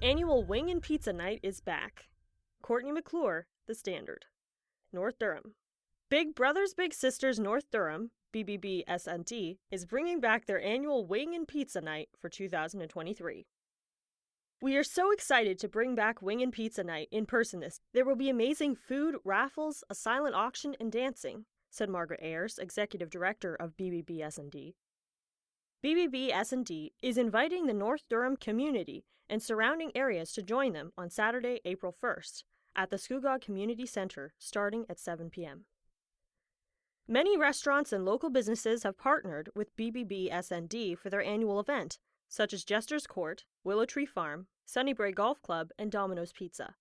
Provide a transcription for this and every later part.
Annual Wing and Pizza Night is back. Courtney McClure, The Standard. North Durham. Big Brothers Big Sisters North Durham, BBB-SNT, is bringing back their annual Wing and Pizza Night for 2023. We are so excited to bring back Wing and Pizza Night in person this. There will be amazing food, raffles, a silent auction, and dancing, said Margaret Ayers, Executive Director of BBB-SNT. BBB-SNT is inviting the North Durham community and surrounding areas to join them on Saturday, April 1st, at the Scugog Community Center, starting at 7 p.m. Many restaurants and local businesses have partnered with BBB-SNT for their annual event, such as Jester's Court, Willow Tree Farm, Sunnybrae Golf Club, and Domino's Pizza.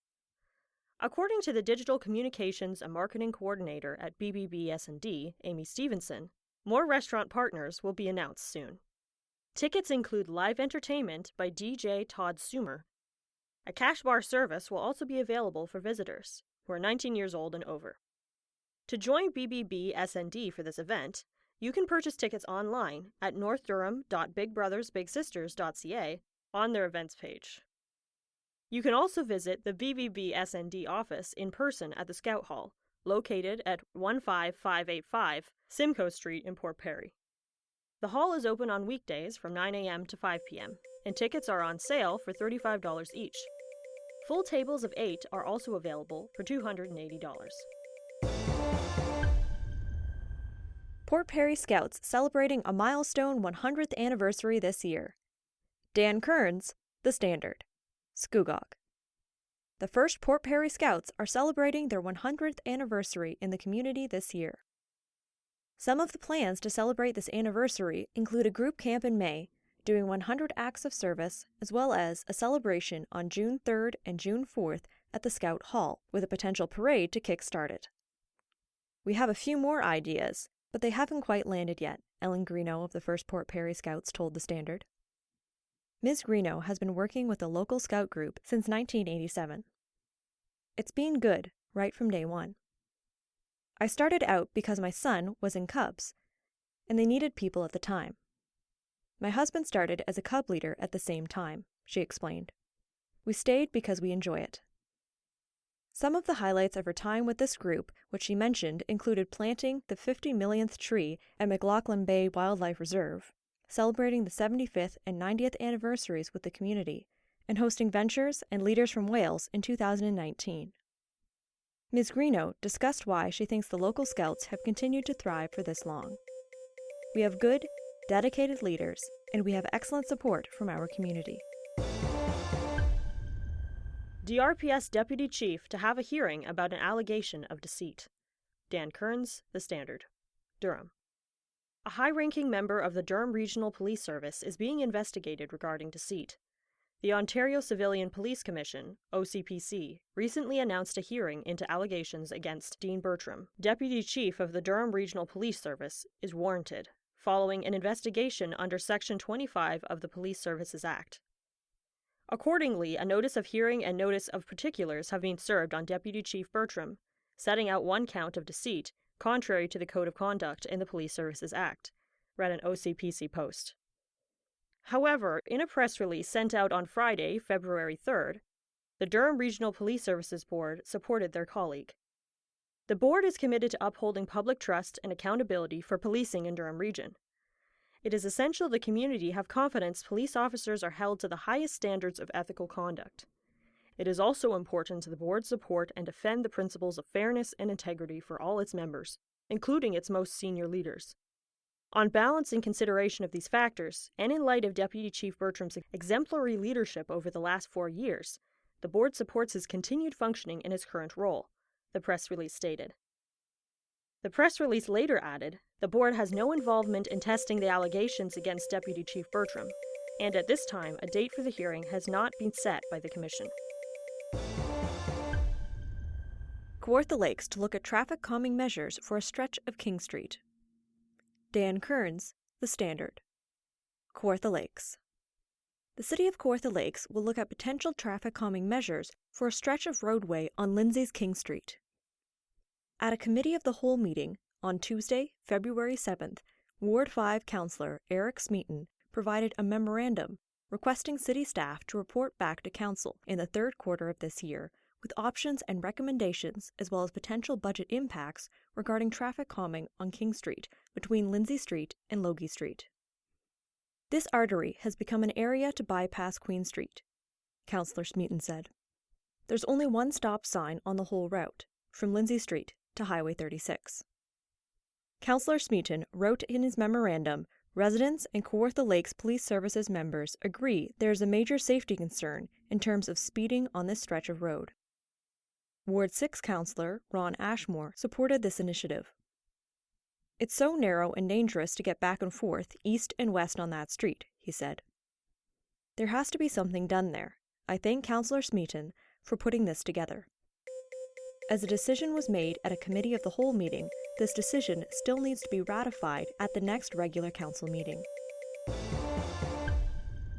According to the Digital Communications and Marketing Coordinator at BBB-SNT, Amy Stevenson, more restaurant partners will be announced soon. Tickets include live entertainment by DJ Todd Sumer. A cash bar service will also be available for visitors who are 19 years old and over. To join BBB-SNT for this event, you can purchase tickets online at northdurham.bigbrothersbigsisters.ca on their events page. You can also visit the BBB-SNT office in person at the Scout Hall, located at 15585 Simcoe Street in Port Perry. The hall is open on weekdays from 9 a.m. to 5 p.m., and tickets are on sale for $35 each. Full tables of 8 are also available for $280. Port Perry Scouts celebrating a milestone 100th anniversary this year. Dan Kearns, The Standard. Scugog. The first Port Perry Scouts are celebrating their 100th anniversary in the community this year. Some of the plans to celebrate this anniversary include a group camp in May, doing 100 acts of service, as well as a celebration on June 3rd and June 4th at the Scout Hall, with a potential parade to kickstart it. We have a few more ideas, but they haven't quite landed yet, Ellen Greeno of the First Port Perry Scouts told The Standard. Ms. Greeno has been working with the local scout group since 1987. It's been good, right from day one. I started out because my son was in Cubs, and they needed people at the time. My husband started as a Cub leader at the same time, she explained. We stayed because we enjoy it. Some of the highlights of her time with this group, which she mentioned, included planting the 50 millionth tree at McLaughlin Bay Wildlife Reserve, celebrating the 75th and 90th anniversaries with the community, and hosting ventures and leaders from Wales in 2019. Ms. Greeno discussed why she thinks the local Scouts have continued to thrive for this long. We have good, dedicated leaders, and we have excellent support from our community. DRPS Deputy Chief to have a hearing about an allegation of deceit. Dan Kearns, The Standard. Durham. A high-ranking member of the Durham Regional Police Service is being investigated regarding deceit. The Ontario Civilian Police Commission, OCPC, recently announced a hearing into allegations against Dean Bertram, Deputy Chief of the Durham Regional Police Service, is warranted, following an investigation under Section 25 of the Police Services Act. Accordingly, a notice of hearing and notice of particulars have been served on Deputy Chief Bertram, setting out one count of deceit, contrary to the Code of Conduct in the Police Services Act, read an OCPC post. However, in a press release sent out on Friday, February 3rd, the Durham Regional Police Services Board supported their colleague. The board is committed to upholding public trust and accountability for policing in Durham Region. It is essential the community have confidence police officers are held to the highest standards of ethical conduct. It is also important to the board support and defend the principles of fairness and integrity for all its members, including its most senior leaders. On balance and consideration of these factors, and in light of Deputy Chief Bertram's exemplary leadership over the last 4 years, the board supports his continued functioning in his current role, the press release stated. The press release later added, the board has no involvement in testing the allegations against Deputy Chief Bertram, and at this time, a date for the hearing has not been set by the Commission. Kawartha Lakes to look at traffic calming measures for a stretch of King Street. Dan Kearns, The Standard. Kawartha Lakes. The City of Kawartha Lakes will look at potential traffic calming measures for a stretch of roadway on Lindsay's King Street. At a Committee of the Whole meeting on Tuesday, February 7th, Ward 5 Councillor Eric Smeaton provided a memorandum requesting city staff to report back to council in the third quarter of this year with options and recommendations as well as potential budget impacts regarding traffic calming on King Street between Lindsay Street and Logie Street. This artery has become an area to bypass Queen Street, Councillor Smeaton said. There's only one stop sign on the whole route, from Lindsay Street to Highway 36. Councillor Smeaton wrote in his memorandum, residents and Kawartha Lakes Police Services members agree there is a major safety concern in terms of speeding on this stretch of road. Ward 6 Councillor Ron Ashmore supported this initiative. It's so narrow and dangerous to get back and forth east and west on that street, he said. There has to be something done there. I thank Councillor Smeaton for putting this together. As a decision was made at a committee of the whole meeting, this decision still needs to be ratified at the next regular council meeting.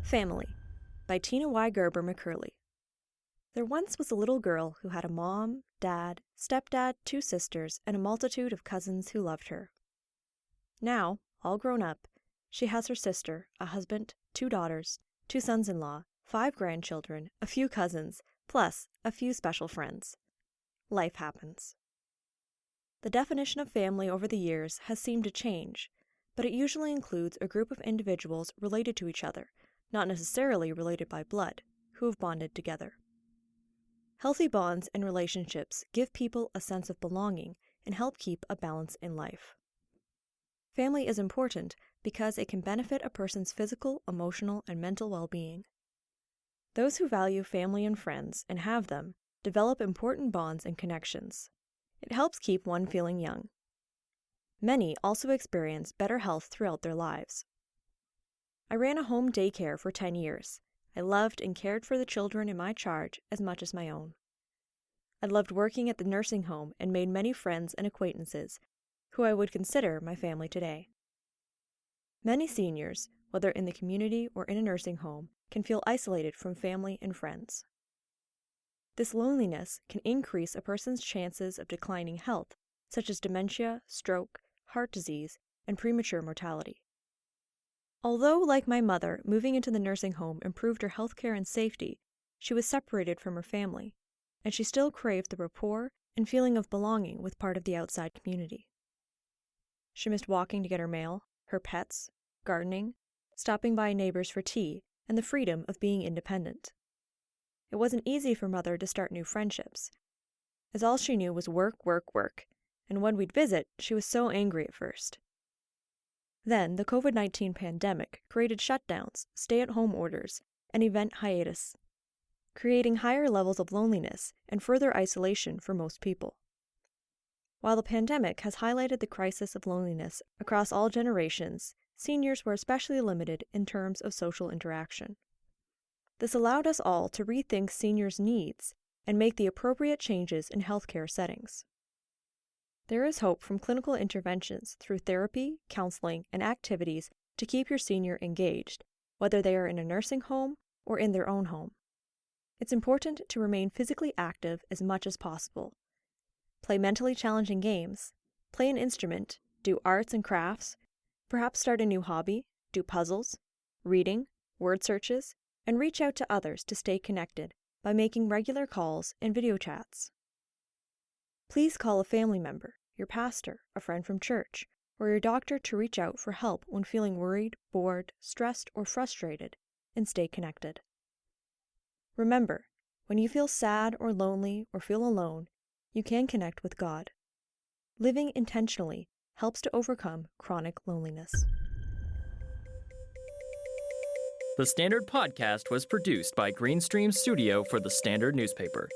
Family by Tina Y. Gerber-McCurley. There once was a little girl who had a mom, dad, stepdad, 2 sisters, and a multitude of cousins who loved her. Now, all grown up, she has her sister, a husband, 2 daughters, 2 sons-in-law, 5 grandchildren, a few cousins, plus a few special friends. Life happens. The definition of family over the years has seemed to change, but it usually includes a group of individuals related to each other, not necessarily related by blood, who have bonded together. Healthy bonds and relationships give people a sense of belonging and help keep a balance in life. Family is important because it can benefit a person's physical, emotional, and mental well-being. Those who value family and friends and have them develop important bonds and connections. It helps keep one feeling young. Many also experience better health throughout their lives. I ran a home daycare for 10 years. I loved and cared for the children in my charge as much as my own. I loved working at the nursing home and made many friends and acquaintances who I would consider my family today. Many seniors, whether in the community or in a nursing home, can feel isolated from family and friends. This loneliness can increase a person's chances of declining health, such as dementia, stroke, heart disease, and premature mortality. Although, like my mother, moving into the nursing home improved her health care and safety, she was separated from her family, and she still craved the rapport and feeling of belonging with part of the outside community. She missed walking to get her mail, her pets, gardening, stopping by neighbors for tea, and the freedom of being independent. It wasn't easy for Mother to start new friendships, as all she knew was work, work, work, and when we'd visit, she was so angry at first. Then, the COVID-19 pandemic created shutdowns, stay-at-home orders, and event hiatus, creating higher levels of loneliness and further isolation for most people. While the pandemic has highlighted the crisis of loneliness across all generations, seniors were especially limited in terms of social interaction. This allowed us all to rethink seniors' needs and make the appropriate changes in healthcare settings. There is hope from clinical interventions through therapy, counseling, and activities to keep your senior engaged, whether they are in a nursing home or in their own home. It's important to remain physically active as much as possible. Play mentally challenging games, play an instrument, do arts and crafts, perhaps start a new hobby, do puzzles, reading, word searches, and reach out to others to stay connected by making regular calls and video chats. Please call a family member, your pastor, a friend from church, or your doctor to reach out for help when feeling worried, bored, stressed, or frustrated, and stay connected. Remember, when you feel sad or lonely or feel alone, you can connect with God. Living intentionally helps to overcome chronic loneliness. The Standard Podcast was produced by Greenstream Studio for the Standard newspaper.